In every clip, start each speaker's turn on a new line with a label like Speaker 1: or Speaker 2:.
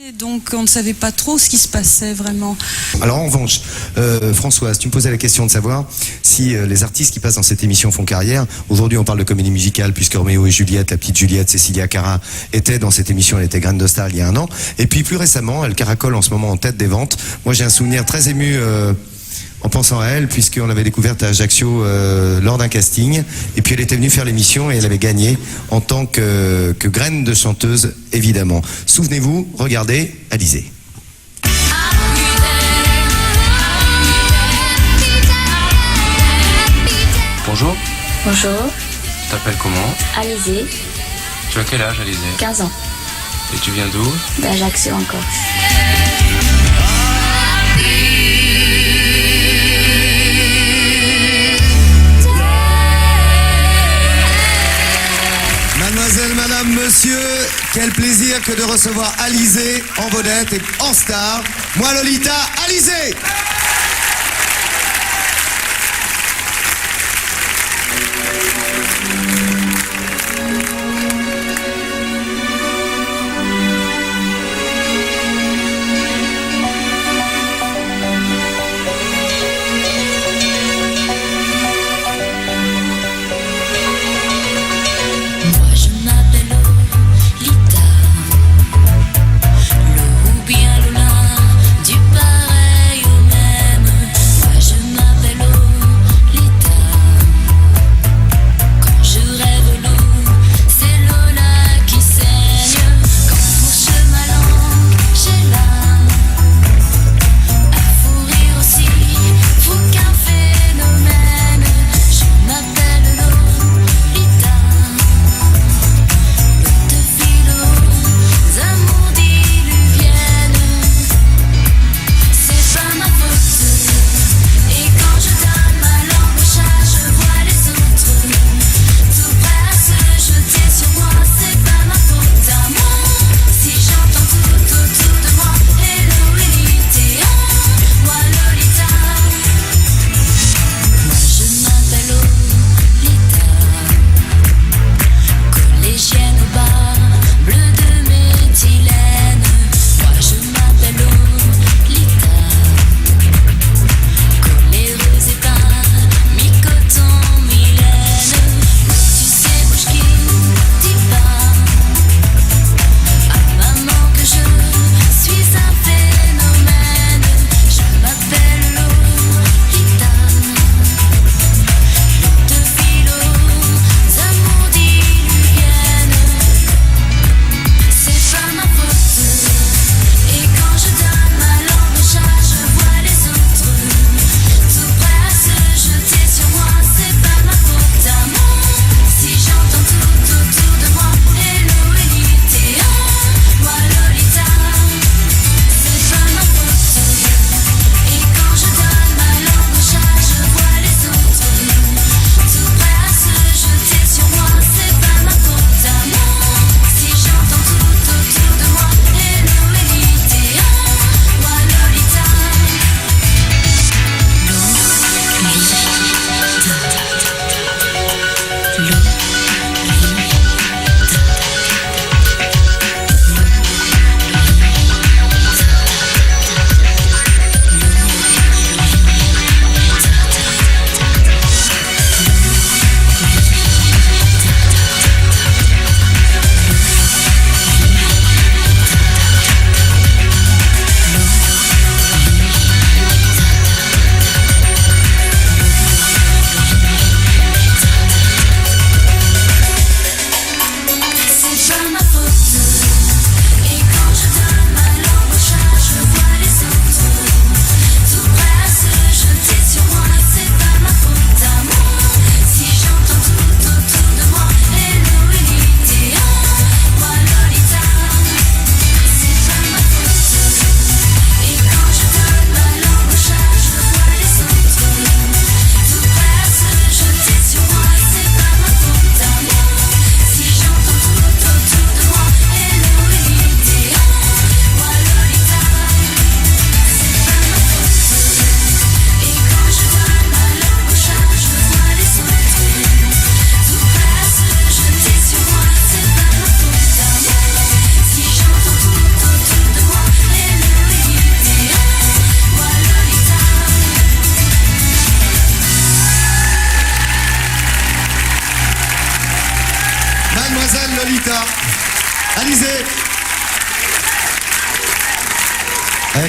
Speaker 1: Et donc on ne savait pas trop ce qui se passait vraiment.
Speaker 2: Alors en revanche, Françoise, tu me posais la question de savoir si les artistes qui passent dans cette émission font carrière. Aujourd'hui on parle de comédie musicale puisque Roméo et Juliette, la petite Juliette, Cécilia Cara, était dans cette émission, elle était Graine de Star il y a un an. Et puis plus récemment, elle caracole en ce moment en tête des ventes. Moi j'ai un souvenir très ému en pensant à elle, puisqu'on l'avait découverte à Ajaccio lors d'un casting, et puis elle était venue faire l'émission et elle avait gagné en tant que graine de chanteuse, évidemment. Souvenez-vous, regardez, Alizée.
Speaker 3: Bonjour,
Speaker 4: Bonjour,
Speaker 3: tu t'appelles comment?
Speaker 4: Alizée,
Speaker 3: Tu as quel âge, Alizée?
Speaker 4: 15 ans,
Speaker 3: Et tu viens d'où?
Speaker 4: d'Ajaccio en Corse.
Speaker 2: Mademoiselle, madame, monsieur, quel plaisir que de recevoir Alizée en vedette et en star. Moi, Lolita, Alizée!
Speaker 5: Moi je m'appelle Lolita, Lo ou bien Lola, du pareil au même.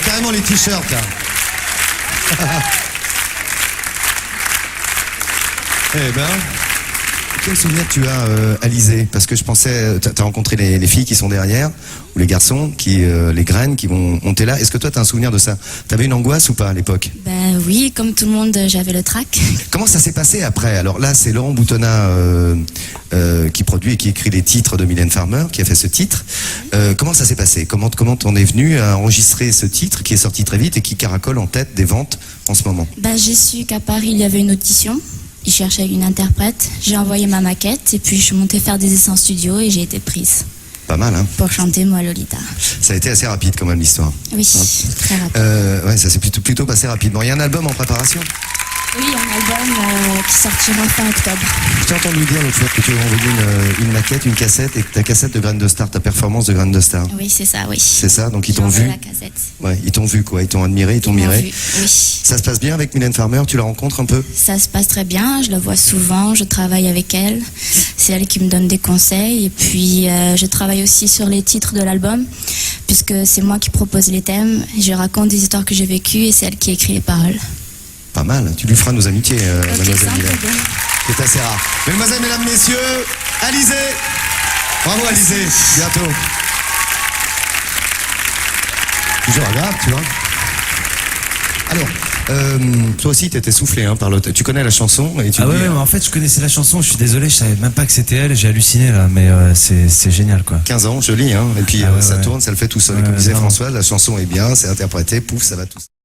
Speaker 2: Carrément les t-shirts, là. Eh ben, quel souvenir tu as, Alizé? Parce que je pensais, t'as rencontré les filles qui sont derrière, ou les garçons, les graines qui vont monter là. Est-ce que toi, t'as un souvenir de ça? T'avais une angoisse ou pas à l'époque?
Speaker 6: Ben oui, comme tout le monde, j'avais le trac.
Speaker 2: Comment ça s'est passé après? Alors là, c'est Laurent Boutonnat qui produit et qui écrit les titres de Mylène Farmer, qui a fait ce titre. Comment ça s'est passé? Comment t'en es venu à enregistrer ce titre qui est sorti très vite et qui caracole en tête des ventes en ce moment?
Speaker 6: Ben, j'ai su qu'à Paris, il y avait une audition. Ils cherchaient une interprète. J'ai envoyé ma maquette et puis je suis montée faire des essais en studio et j'ai été prise.
Speaker 2: Pas mal, hein?
Speaker 6: Pour chanter moi Lolita.
Speaker 2: Ça a été assez rapide quand même l'histoire.
Speaker 6: Oui, très rapide.
Speaker 2: Ouais, ça s'est plutôt passé rapidement. Il y a un album en préparation?
Speaker 6: Oui, un album qui sortira fin octobre.
Speaker 2: Je t'ai entendu dire l'autre fois que tu avais envoyé une maquette, une cassette, et que ta cassette de Graines de Star, ta performance de Graines de Star.
Speaker 6: Oui, c'est ça, oui.
Speaker 2: C'est ça, donc ils
Speaker 6: J'ai
Speaker 2: t'ont vu.
Speaker 6: envoyé la cassette.
Speaker 2: Ouais, ils t'ont vu quoi, ils t'ont admiré, ils t'ont
Speaker 6: m'ont
Speaker 2: miré.
Speaker 6: vu, oui.
Speaker 2: Ça se passe bien avec Mylène Farmer, tu la rencontres un peu?
Speaker 6: Ça se passe très bien, je la vois souvent, je travaille avec elle. C'est elle qui me donne des conseils. Et puis, je travaille aussi sur les titres de l'album, puisque c'est moi qui propose les thèmes. Je raconte des histoires que j'ai vécues et c'est elle qui écrit les paroles.
Speaker 2: Pas mal, tu lui feras nos amitiés, mademoiselle
Speaker 6: ça,
Speaker 2: Mylène.
Speaker 6: c'est bien.
Speaker 2: C'est assez rare. Mesdemoiselles, mesdames, messieurs, Alizé. Bravo Alizé, bientôt. Toujours agréable, tu vois. Alors, toi aussi, t'étais soufflé par l'autre. Tu connais la chanson et tu
Speaker 7: Ah
Speaker 2: dis,
Speaker 7: ouais, mais en fait, je connaissais la chanson, je suis désolé, je savais même pas que c'était elle, j'ai halluciné là, mais c'est génial quoi.
Speaker 2: 15 ans, joli, et puis
Speaker 7: Ah ouais,
Speaker 2: ça
Speaker 7: ouais.
Speaker 2: tourne, ça le fait tout seul. Et
Speaker 7: Ouais,
Speaker 2: comme disait
Speaker 7: vraiment.
Speaker 2: François, la chanson est bien, c'est interprété, pouf, ça va tout seul.